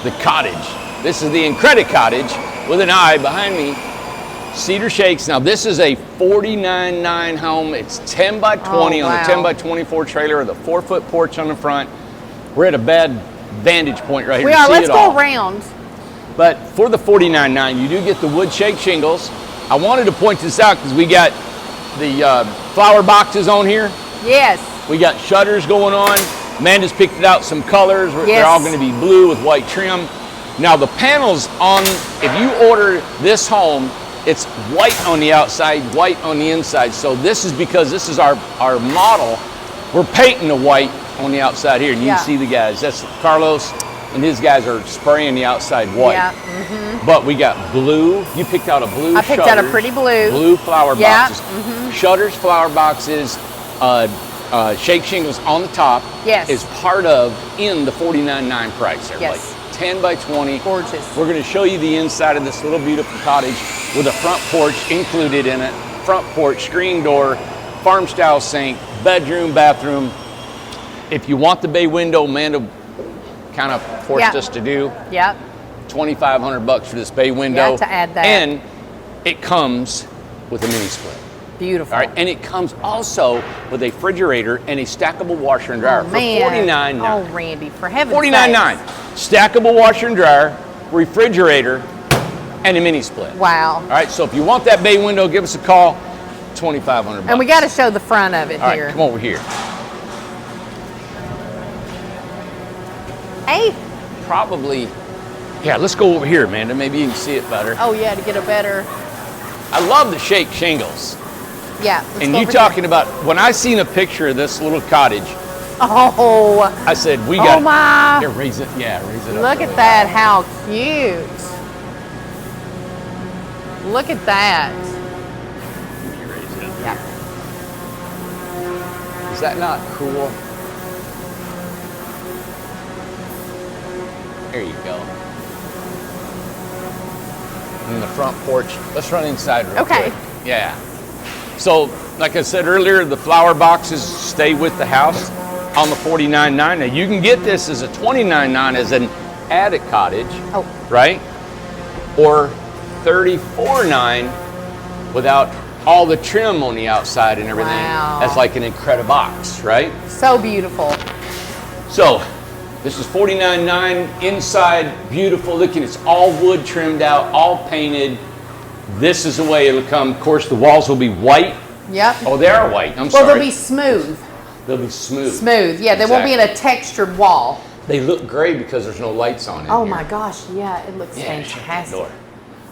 the Cottage. This is the Incredible Cottage with an I behind me. Cedar shakes. Now this is a 49.9 home. It's 10 by 20 on the 10 by 24 trailer with a 4-foot porch on the front. We're at a bad vantage point right here. We are. Let's go around. But for the 49.9, you do get the wood shake shingles. I wanted to point this out because we got the flower boxes on here. Yes. We got shutters going on. Amanda's picked it out some colors. Yes. They're all going to be blue with white trim. Now the panels on, if you order this home, it's white on the outside, white on the inside. So this is because this is our model. We're painting the white on the outside here. And you can see the guys. That's Carlos and his guys are spraying the outside white. Yeah. But we got blue. You picked out a blue I picked out a pretty blue. Blue flower boxes. Shutters, flower boxes, shake shingles on the top. Yes. Is part of in the $49.9 price. Everybody. Yes. 10 by 20. Gorgeous. We're going to show you the inside of this little beautiful cottage with a front porch included in it. Front porch, screen door, farm style sink, bedroom, bathroom. If you want the bay window, Amanda kind of forced us to do. Yep. $2,500 for this bay window. Yeah, to add that. And it comes with a mini split. Beautiful. All right, and it comes also with a refrigerator and a stackable washer and dryer for $49.9. Oh, Randy, for heaven's sake. $49.9. Stackable washer and dryer, refrigerator, and a mini split. Wow. All right, so if you want that bay window, give us a call. $2,500. And we got to show the front of it All here. right, come over here. Hey. Probably, yeah, let's go over here, Amanda. Maybe you can see it better. Oh, yeah, to get a better. I love the shake shingles. Yeah. And you talking about, when I seen a picture of this little cottage, I said, we got, my. Here, raise it, raise it up. Look at that, how cute. Look at that. You raise it up. Yeah. Is that not cool? There you go. And the front porch. Let's run inside real quick. Yeah. So, like I said earlier, the flower boxes stay with the house on the $49.9. Now, you can get this as a $29.9 as an attic cottage, right? Or $34.9 without all the trim on the outside and everything. Wow. That's like an Incredible box, right? So beautiful. So, this is $49.9 inside, beautiful looking. It's all wood trimmed out, all painted. This is the way it'll come. Of course, the walls will be white. Yep. Oh, they are white. I'm sorry. Well, they'll be smooth. They'll be smooth. Smooth, yeah. They won't be in a textured wall. They look gray because there's no lights on it. Oh my gosh, yeah, it looks fantastic.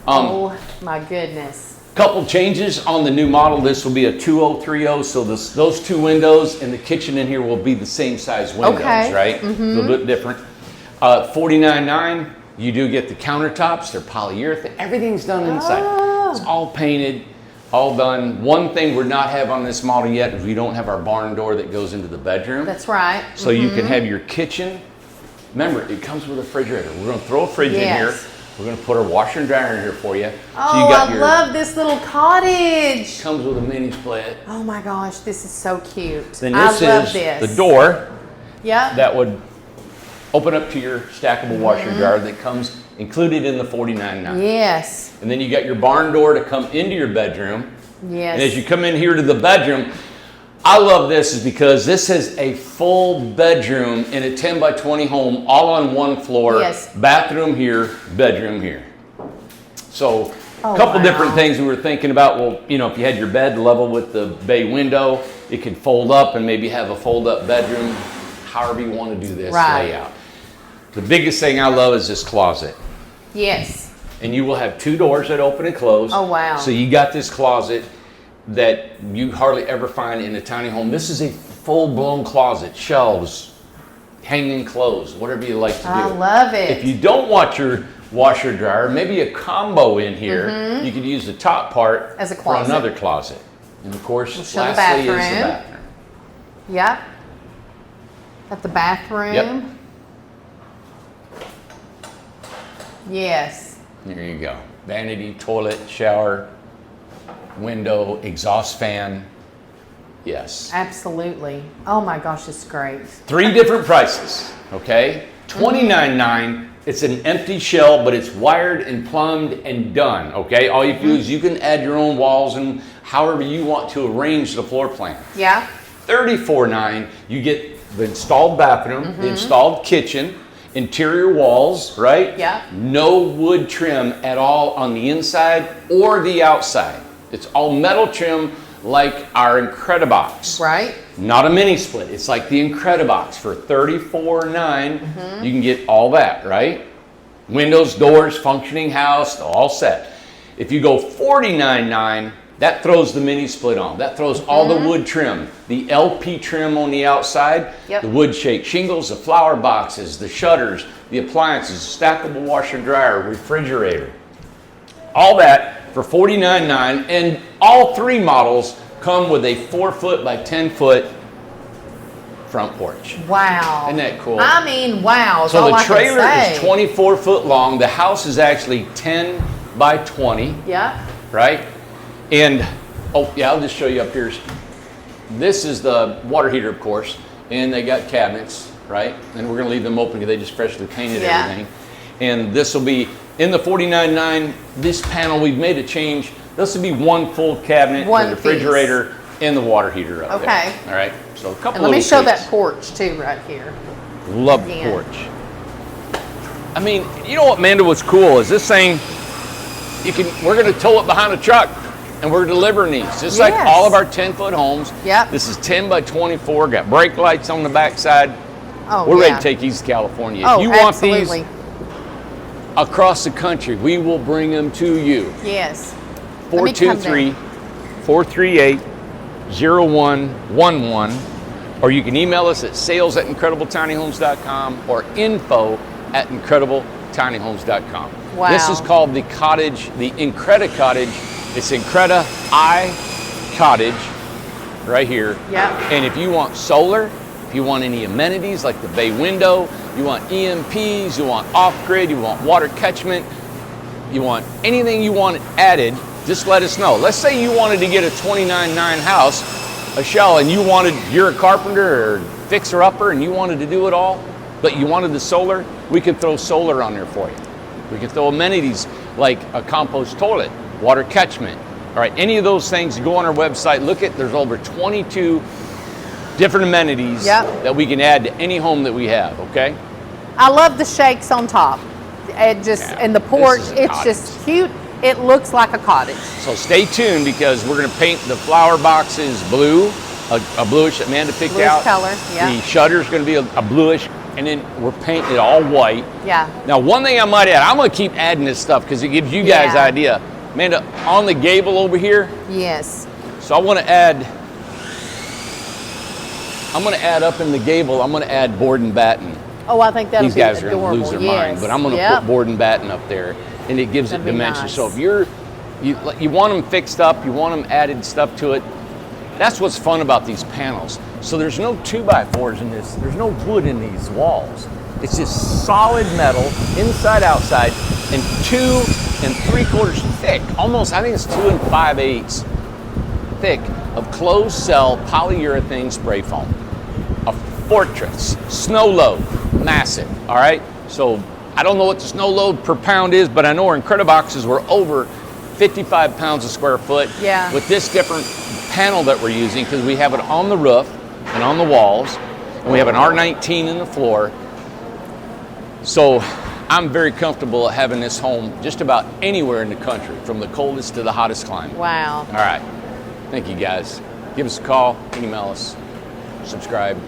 Oh my goodness. Couple changes on the new model. This will be a 2030, so those two windows and the kitchen in here will be the same size windows, right? A little bit different. $49.9. You do get the countertops. They're polyurethane. Everything's done inside. It's all painted, all done. One thing we're not have on this model yet is we don't have our barn door that goes into the bedroom. That's right. So you can have your kitchen. Remember, it comes with a refrigerator. We're going to throw a fridge in here. We're going to put our washer and dryer in here for you. Oh, so you got I love this little cottage. Comes with a mini split. Oh my gosh, this is so cute. Then this is the door. Yeah. That would open up to your stackable washer and dryer that comes included in the $49.9. Yes. And then you got your barn door to come into your bedroom. Yes. And as you come in here to the bedroom, I love this is because this is a full bedroom in a 10 by 20 home, all on one floor. Yes. Bathroom here, bedroom here. So a couple different things we were thinking about. Well, you know, if you had your bed level with the bay window, it could fold up and maybe have a fold up bedroom, however you want to do this layout. The biggest thing I love is this closet. Yes. And you will have two doors that open and close. Oh, wow. So you got this closet that you hardly ever find in a tiny home. This is a full-blown closet, shelves, hanging clothes, whatever you like to do. I love it. If you don't want your washer dryer, maybe a combo in here, you could use the top part as a closet. For another closet. And of course, we'll lastly is the bathroom. Yep. At the bathroom. Yep. Yes. There you go. Vanity, toilet, shower, window, exhaust fan. Yes. Absolutely. Oh my gosh, it's great. 3 different prices, okay? $29.9 It's an empty shell, but it's wired and plumbed and done, okay? All you do is you can add your own walls and however you want to arrange the floor plan. Yeah. $34.9, you get the installed bathroom, the installed kitchen, interior walls, right? Yeah. No wood trim at all on the inside or the outside. It's all metal trim like our Incredibox. Right. Not a mini split. It's like the Incredibox for $34.9. You can get all that, right? Windows, doors, functioning house, all set. If you go $49.9, that throws the mini split on. That throws all the wood trim, the LP trim on the outside, the wood shake shingles, the flower boxes, the shutters, the appliances, stackable washer and dryer, refrigerator. All that for $49.9, and all three models come with a 4-foot by 10-foot front porch. Wow. Isn't that cool? I mean, wow. So the trailer is 24 foot long. The house is actually 10 by 20. Yeah. Right? And, oh yeah, I'll just show you up here. This is the water heater, of course, and they got cabinets, right? And we're gonna leave them open because they just freshly painted everything. And this will be, in the $49.9, this panel, we've made a change. This will be one full cabinet, the refrigerator, and the water heater up there. All right, so a couple and let me show tweaks. that porch too right here. Love the porch. I mean, you know what, Amanda, what's cool is this thing, we're gonna tow it behind a truck and we're delivering these. Just like all of our 10-foot homes. Yep. This is 10 by 24, got brake lights on the backside. Oh, we're ready to take these to California. If you want these across the country, we will bring them to you. Yes. 423-438-0111, or you can email us at sales@incredibletinyhomes.com or info@incredibletinyhomes.com. Wow. This is called the Cottage, the Incredi Cottage. It's Incredi Cottage right here. Yep. And if you want solar, if you want any amenities like the bay window, you want EMPs, you want off-grid, you want water catchment, you want anything you want added, just let us know. Let's say you wanted to get a $29.9 house, a shell, and you're a carpenter or fixer-upper and you wanted to do it all, but you wanted the solar, we can throw solar on there for you. We can throw amenities like a compost toilet, water catchment. All right, any of those things, go on our website, there's over 22 different amenities that we can add to any home that we have, okay? I love the shakes on top. And and the porch, it's just cute. It looks like a cottage. So stay tuned because we're gonna paint the flower boxes blue, a bluish that Amanda picked out. Color, yeah. The shutter's gonna be a bluish, and then we're painting it all white. Yeah. Now, one thing I might add, I'm gonna keep adding this stuff because it gives you guys an idea. Amanda, on the gable over here. Yes. So I wanna add up in the gable, I'm gonna add board and batten. Oh, I think that'll These be guys adorable. are gonna lose their mind, but I'm gonna put board and batten up there, and it gives it dimension. Nice. So if you want them fixed up, you want them added stuff to it, that's what's fun about these panels. So there's no 2x4s in this, there's no wood in these walls. It's just solid metal, inside, outside, and 2 3/4 thick, almost, I think it's 2 5/8 thick of closed cell polyurethane spray foam. A fortress, snow load, massive, all right? So I don't know what the snow load per pound is, but I know our Incrediboxes were over 55 pounds a square foot with this different panel that we're using because we have it on the roof and on the walls, and we have an R19 in the floor. So I'm very comfortable having this home just about anywhere in the country, from the coldest to the hottest climate. Wow. All right. Thank you, guys. Give us a call, email us, subscribe.